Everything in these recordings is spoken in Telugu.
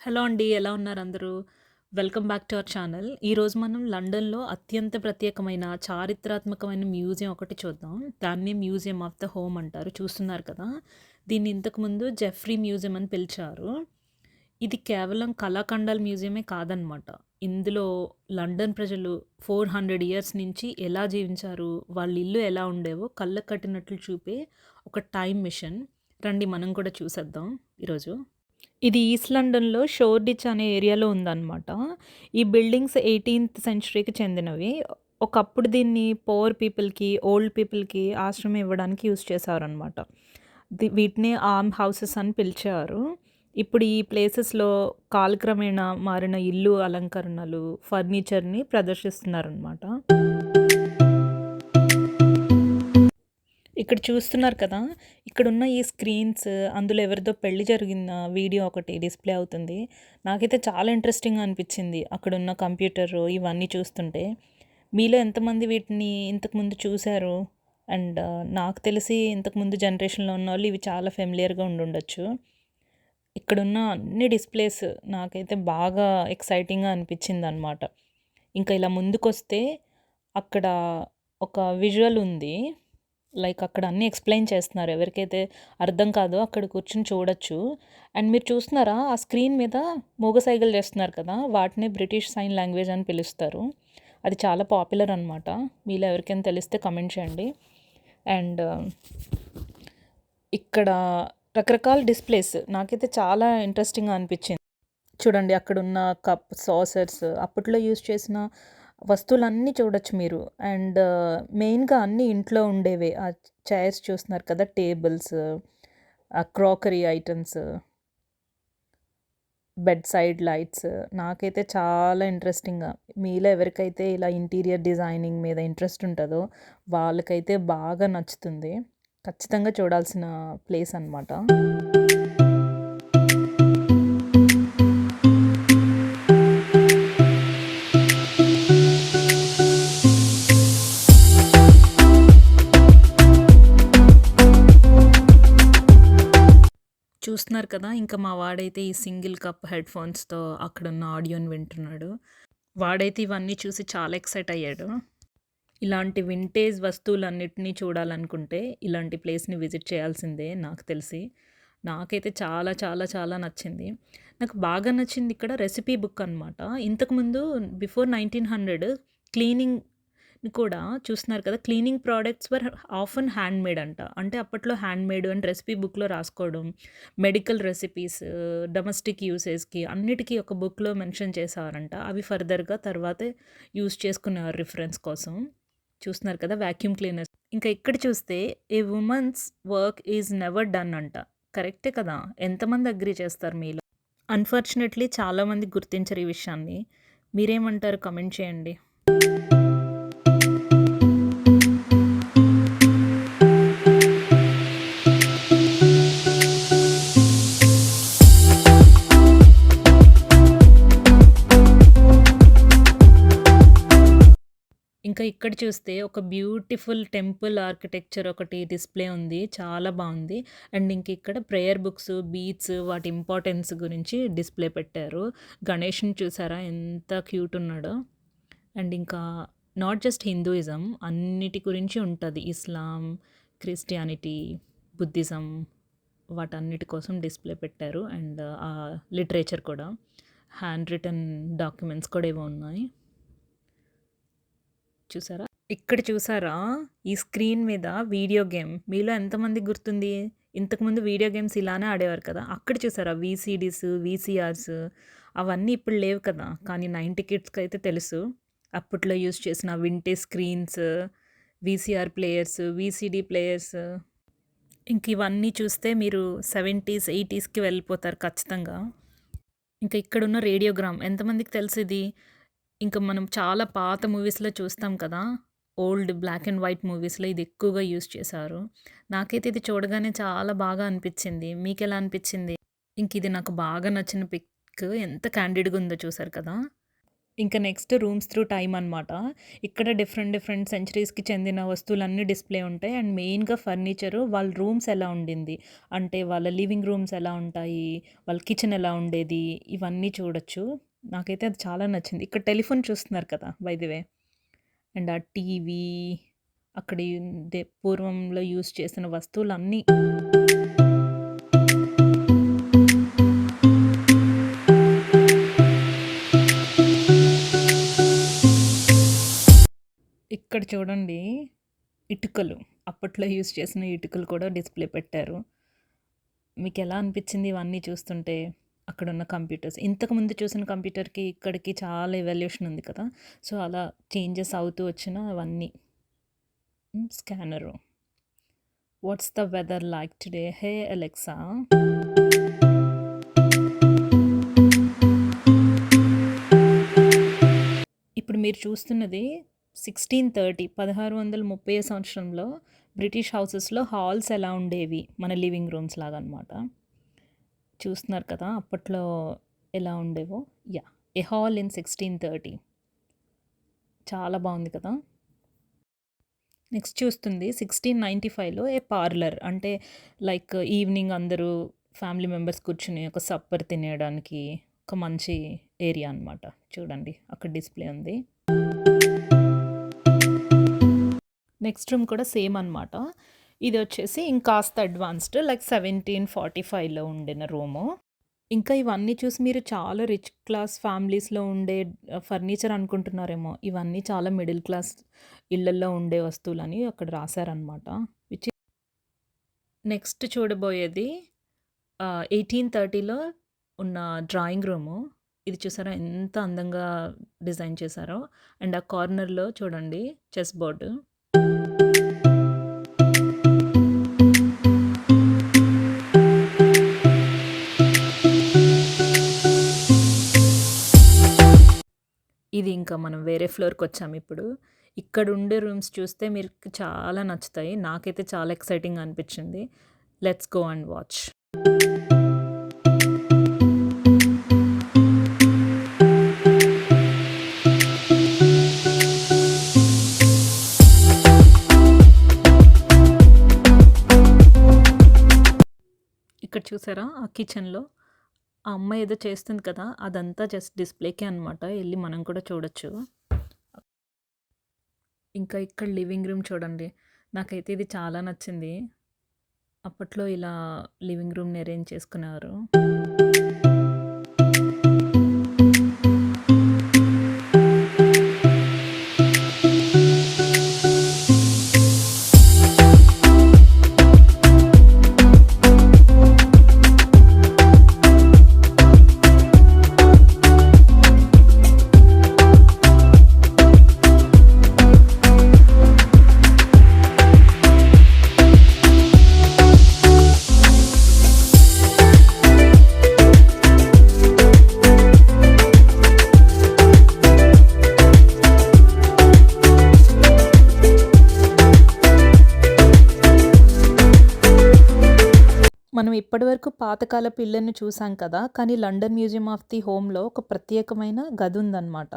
హలో అండి. ఎలా ఉన్నారు అందరూ? Welcome back to our channel. ఈరోజు మనం లండన్‌లో అత్యంత ప్రత్యేకమైన చారిత్రాత్మకమైన మ్యూజియం ఒకటి చూద్దాం. దాన్ని మ్యూజియం ఆఫ్ ద హోమ్ అంటారు. చూస్తున్నారు కదా! దీన్ని ఇంతకుముందు జెఫ్రీ మ్యూజియం అని పిలిచారు. ఇది కేవలం కళాఖండాల మ్యూజియమే కాదనమాట. ఇందులో లండన్ ప్రజలు 400 ఇయర్స్ నుంచి ఎలా జీవించారు, వాళ్ళ ఇల్లు ఎలా ఉండేవో కళ్ళకు కట్టినట్లు చూపే ఒక టైమ్ మిషన్. రండి మనం కూడా చూసేద్దాం ఈరోజు. ఇది ఈస్ట్ లండన్‌లో షోర్డిచ్ అనే ఏరియాలో ఉందనమాట. ఈ బిల్డింగ్స్ 18థ్ సెంచరీకి చెందినవి. ఒకప్పుడు దీన్ని పూర్ పీపుల్‌కి, ఓల్డ్ పీపుల్‌కి ఆశ్రయం ఇవ్వడానికి యూజ్ చేసేవారనమాట. వీటిని ఆర్మ్ హౌసెస్ అని పిలిచేవారు. ఇప్పుడు ఈ ప్లేసెస్‌లో కాలక్రమేణా మారిన ఇల్లు అలంకరణలు, ఫర్నిచర్‌ని ప్రదర్శిస్తున్నారనమాట. ఇక్కడ చూస్తున్నారు కదా! ఇక్కడున్న ఈ స్క్రీన్స్ అందులో ఎవరిదో పెళ్లి జరిగిన వీడియో ఒకటి డిస్‌ప్లే అవుతుంది. నాకైతే చాలా ఇంట్రెస్టింగ్‌గా అనిపిచ్చింది. అక్కడున్న కంప్యూటరు ఇవన్నీ చూస్తుంటే. మీలో ఎంతమంది వీటిని ఇంతకుముందు చూసారు? అండ్ నాకు తెలిసి ఇంతకుముందు జనరేషన్‌లో ఉన్నోళ్ళు ఇవి చాలా ఫెమిలియర్‌గా ఉండుండొచ్చు. ఇక్కడున్న అన్ని డిస్‌ప్లేస్ నాకైతే బాగా ఎక్సైటింగ్‌గా అనిపిచ్చిందనమాట. ఇంకా ఇలా ముందుకొస్తే అక్కడ ఒక విజువల్ ఉంది. లైక్ అక్కడ అన్నీ ఎక్స్‌ప్లెయిన్ చేస్తున్నారు. ఎవరికైతే అర్థం కాదో అక్కడ కూర్చొని చూడొచ్చు. అండ్ మీరు చూస్తున్నారా ఆ స్క్రీన్ మీద మూగ సైగలు చేస్తున్నారు కదా! వాటిని బ్రిటిష్ సైన్ లాంగ్వేజ్ అని పిలుస్తారు. అది చాలా పాపులర్ అనమాట. మీలో ఎవరికైనా తెలిస్తే కామెంట్ చేయండి. అండ్ ఇక్కడ రకరకాల డిస్‌ప్లేస్ నాకైతే చాలా ఇంట్రెస్టింగ్‌గా అనిపిచ్చింది. చూడండి అక్కడున్న కప్, సాసర్స్ అప్పట్లో యూజ్ చేసిన వస్తువులన్నీ చూడొచ్చు మీరు. అండ్ మెయిన్‌గా అన్నీ ఇంట్లో ఉండేవే. ఆ చైర్స్ చూస్తున్నారు కదా! టేబుల్స్, ఆ crockery items, bed side lights నాకైతే చాలా ఇంట్రెస్టింగ్‌గా మీలో ఎవరికైతే ఇలా ఇంటీరియర్ డిజైనింగ్ మీద ఇంట్రెస్ట్ ఉంటదో వాళ్ళకైతే బాగా నచ్చుతుంది. ఖచ్చితంగా చూడాల్సిన ప్లేస్ అనమాట. చూస్తున్నారు కదా! ఇంక మా వాడైతే ఈ సింగిల్ కప్ హెడ్‌ఫోన్స్‌తో అక్కడున్న ఆడియోని వింటున్నాడు. వాడైతే ఇవన్నీ చూసి చాలా ఎక్సైట్ అయ్యాడు. ఇలాంటి వింటేజ్ వస్తువులన్నిటిని చూడాలనుకుంటే ఇలాంటి ప్లేస్‌ని విజిట్ చేయాల్సిందే నాకు తెలిసి. నాకైతే చాలా చాలా చాలా నచ్చింది. నాకు బాగా నచ్చింది ఇక్కడ రెసిపీ బుక్ అనమాట. ఇంతకుముందు బిఫోర్ 1900 క్లీనింగ్ కూడా చూస్తున్నారు కదా! క్లీనింగ్ ప్రొడక్ట్స్ వర్ ఆఫెన్ హ్యాండ్‌మేడ్ అంట. అంటే అప్పట్లో హ్యాండ్‌మేడ్ అని రెసిపీ బుక్‌లో రాసుకోవడం, మెడికల్ రెసిపీస్, డొమెస్టిక్ యూసేజ్‌కి అన్నిటికి ఒక బుక్‌లో మెన్షన్ చేసేవారంట. అవి ఫర్దర్‌గా తర్వాతే యూజ్ చేసుకునేవారు రిఫరెన్స్ కోసం. చూస్తున్నారు కదా! Vacuum cleaners. ఇంకా ఇక్కడ చూస్తే ఏ వుమన్స్ వర్క్ ఈజ్ నెవర్ డన్ అంట. కరెక్టే కదా! ఎంతమంది అగ్రీ చేస్తారు మీలో? అన్‌ఫార్చునేట్‌లీ చాలామంది గుర్తించరు ఈ విషయాన్ని. మీరేమంటారు కామెంట్ చేయండి. ఇంకా ఇక్కడ చూస్తే ఒక బ్యూటిఫుల్ టెంపుల్ ఆర్కిటెక్చర్ ఒకటి డిస్‌ప్లే ఉంది. చాలా బావుంది. అండ్ ఇంక ఇక్కడ ప్రేయర్ బుక్స్, బీడ్స్ వాటి ఇంపార్టెన్స్ గురించి డిస్‌ప్లే పెట్టారు. గణేష్‌ని చూసారా ఎంత క్యూట్ ఉన్నాడో. అండ్ ఇంకా నాట్ జస్ట్ హిందూయిజం అన్నిటి గురించి ఉంటది. ఇస్లాం, క్రిస్టియానిటీ, బుద్ధిజం వాటన్నిటి కోసం డిస్‌ప్లే పెట్టారు. అండ్ లిటరేచర్ కూడా. హ్యాండ్ రిటెన్ డాక్యుమెంట్స్ కూడా ఏవో ఉన్నాయి. చూసారా? ఇక్కడ చూసారా? ఈ స్క్రీన్ మీద వీడియో గేమ్. మీలో ఎంతమందికి గుర్తుంది? ఇంతకుముందు వీడియో గేమ్స్ ఇలానే ఆడేవారు కదా! అక్కడ చూసారా? వీసీడీస్, వీసీఆర్స్ అవన్నీ ఇప్పుడు లేవు కదా! కానీ 90 కిడ్స్‌కైతే తెలుసు. అప్పట్లో యూజ్ చేసిన vintage screens, VCR players, VCD players. ఇంక ఇవన్నీ చూస్తే మీరు 70స్, 80స్‌కి వెళ్ళిపోతారు ఖచ్చితంగా. ఇంకా ఇక్కడున్న రేడియోగ్రామ్ ఎంతమందికి తెలుసిది? ఇంక మనం చాలా పాత మూవీస్‌లో చూస్తాం కదా! ఓల్డ్ బ్లాక్ అండ్ వైట్ మూవీస్‌లో ఇది ఎక్కువగా యూజ్ చేశారు. నాకైతే ఇది చూడగానే చాలా బాగా అనిపిచ్చింది. మీకెలా అనిపిచ్చింది? ఇంకిది నాకు బాగా నచ్చిన పిక్ ఎంత క్యాండిడ్‌గా ఉందో చూసారు కదా! ఇంకా నెక్స్ట్ రూమ్స్ త్రూ టైమ్ అనమాట. ఇక్కడ డిఫరెంట్ డిఫరెంట్ సెంచరీస్‌కి చెందిన వస్తువులన్నీ డిస్‌ప్లే ఉంటాయి. అండ్ మెయిన్‌గా ఫర్నిచరు వాళ్ళ రూమ్స్ ఎలా ఉండింది. అంటే వాళ్ళ లివింగ్ రూమ్స్ ఎలా ఉంటాయి, వాళ్ళ కిచెన్ ఎలా ఉండేది, ఇవన్నీ చూడొచ్చు. నాకైతే అది చాలా నచ్చింది. ఇక్కడ టెలిఫోన్ చూస్తున్నారు కదా! By the way. అండ్ ఆ టీవీ, అక్కడ పూర్వంలో యూజ్ చేసిన వస్తువులన్నీ. ఇక్కడ చూడండి ఇటుకలు. అప్పట్లో యూజ్ చేసిన ఇటుకలు కూడా డిస్‌ప్లే పెట్టారు. మీకెలా అనిపిచ్చింది ఇవన్నీ చూస్తుంటే? అక్కడున్న కంప్యూటర్స్. ఇంతకుముందు చూసిన కంప్యూటర్‌కి, ఇక్కడికి చాలా ఎవల్యూషన్ ఉంది కదా! సో, అలా చేంజెస్ అవుతూ వచ్చిన అవన్నీ. Scanner. What's the weather like today? Hey Alexa. ఇప్పుడు మీరు చూస్తున్నది 1630 సంవత్సరంలో బ్రిటిష్ హౌసెస్‌లో హాల్స్ ఎలా ఉండేవి, మన లివింగ్ రూమ్స్ లాగనమాట. చూస్తున్నారు కదా! అప్పట్లో ఎలా ఉండేవో. యాహ్! A hall in 1630. చాలా బావుంది కదా! నెక్స్ట్ చూస్తుంది 1695లో ఏ పార్లర్. అంటే లైక్ ఈవినింగ్ అందరూ ఫ్యామిలీ మెంబర్స్ కూర్చొని ఒక సప్పర్ తినేయడానికి ఒక మంచి ఏరియా అనమాట. చూడండి అక్కడ డిస్‌ప్లే ఉంది. నెక్స్ట్ రూమ్ కూడా సేమ్ అనమాట. ఇదొచ్చేసి ఇంకాస్త అడ్వాన్స్డ్ లైక్ 1745లో ఉండిన రూము. ఇంకా ఇవన్నీ చూసి మీరు చాలా రిచ్ క్లాస్ ఫ్యామిలీస్‌లో ఉండే ఫర్నిచర్ అనుకుంటున్నారేమో. ఇవన్నీ చాలా మిడిల్ క్లాస్ ఇళ్లల్లో ఉండే వస్తువులని అక్కడ రాశారనమాట. విచ్ నెక్స్ట్ చూడబోయేది 1830లో ఉన్న డ్రాయింగ్ రూము. ఇది చూసారా ఎంత అందంగా డిజైన్ చేశారో. అండ్ ఆ కార్నర్‌లో చూడండి చెస్ బోర్డ్. ఇది ఇంకా మనం వేరే ఫ్లోర్‌కొచ్చామిప్పుడు. ఇక్కడుండే రూమ్స్ చూస్తే మీకు చాలా నచ్చుతాయి. నాకైతే చాలా ఎక్సైటింగ్‌గా అనిపిచ్చింది. Let's go and watch. ఇక్కడ చూసారా ఆ కిచెన్‌లో ఆ అమ్మాయి ఏదో చేస్తుంది కదా! అదంతా జస్ట్ డిస్‌ప్లేకే అనమాట. ఎళ్లి మనం కూడా చూడొచ్చు. ఇంకా ఇక్కడ లివింగ్ రూమ్ చూడండి. నాకైతే ఇది చాలా నచ్చింది. అప్పట్లో ఇలా లివింగ్ రూమ్‌ని అరేంజ్ చేసుకునేవారు. మనం ఇప్పటివరకు పాతకాలపు ఇళ్ళని చూసాం కదా! కానీ లండన్ మ్యూజియం ఆఫ్ ది హోమ్‌లో ఒక ప్రత్యేకమైన గదుందనమాట.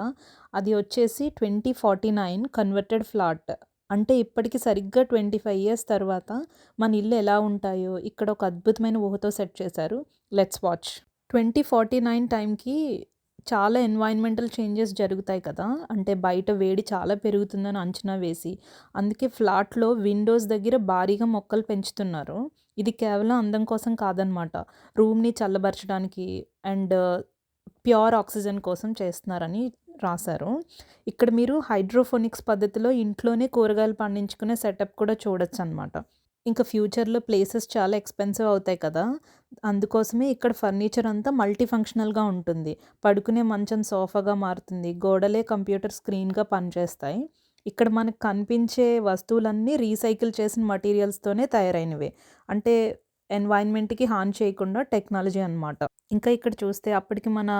అది వచ్చేసి 2049 కన్వర్టెడ్ ఫ్లాట్. అంటే ఇప్పటికి సరిగ్గా 25 ఇయర్స్ తర్వాత మన ఇల్లు ఎలా ఉంటాయో ఇక్కడ ఒక అద్భుతమైన ఊహతో సెట్ చేశారు. Let's watch. 2049 టైంకి చాలా ఎన్వైర్న్మెంటల్ చేంజెస్ జరుగుతాయి కదా! అంటే బయట వేడి చాలా పెరుగుతుందని అంచనా వేసి, అందుకే ఫ్లాట్‌లో విండోస్ దగ్గర భారీగా మొక్కలు పెంచుతున్నారు. ఇది కేవలం అందం కోసం కాదనమాట. రూమ్‌ని చల్లబరచడానికి అండ్ ప్యూర్ ఆక్సిజన్ కోసం చేస్తున్నారని రాశారు. ఇక్కడ మీరు హైడ్రోఫోనిక్స్ పద్ధతిలో ఇంట్లోనే కూరగాయలు పండించుకునే సెటప్ కూడా చూడొచ్చనమాట. ఇంకా ఫ్యూచర్‌లో ప్లేసెస్ చాలా ఎక్స్‌పెన్సివ్ అవుతాయి కదా! అందుకోసమే ఇక్కడ ఫర్నిచర్ అంతా మల్టీ ఫంక్షనల్‌గా ఉంటుంది. పడుకునే మంచం సోఫాగా మారుతుంది. గోడలే కంప్యూటర్ స్క్రీన్‌గా పనిచేస్తాయి. ఇక్కడ మనకు కనిపించే వస్తువులన్నీ రీసైకిల్ చేసిన మెటీరియల్స్‌తోనే తయారైనవే. అంటే ఎన్వైర్న్మెంట్‌కి హాని చేయకుండా టెక్నాలజీ అనమాట. ఇంకా ఇక్కడ చూస్తే అప్పటికి మన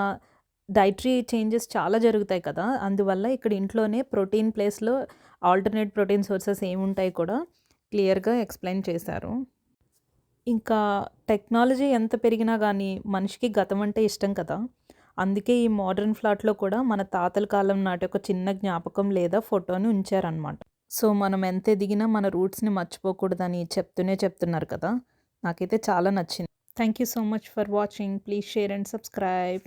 డైటరీ చేంజెస్ చాలా జరుగుతాయి కదా! అందువల్ల ఇక్కడ ఇంట్లోనే ప్రోటీన్ ప్లేస్‌లో ఆల్టర్‌నేట్ ప్రోటీన్ సోర్సెస్ ఏముంటాయి కూడా క్లియర్‌గా ఎక్స్‌ప్లెయిన్ చేశారు. ఇంకా టెక్నాలజీ ఎంత పెరిగినా గానీ మనిషికి గతం అంటే ఇష్టం కదా! అందుకే ఈ మోడర్న్ ఫ్లాట్‌లో కూడా మన తాతల కాలం నాటి ఒక చిన్న జ్ఞాపకం లేదా ఫోటోని ఉంచారనమాట. సో, మనం ఎంత ఎదిగినా మన రూట్స్‌ని మర్చిపోకూడదని చెప్తున్నారు కదా! నాకైతే చాలా నచ్చింది. Thank you so much for watching. Please share and subscribe.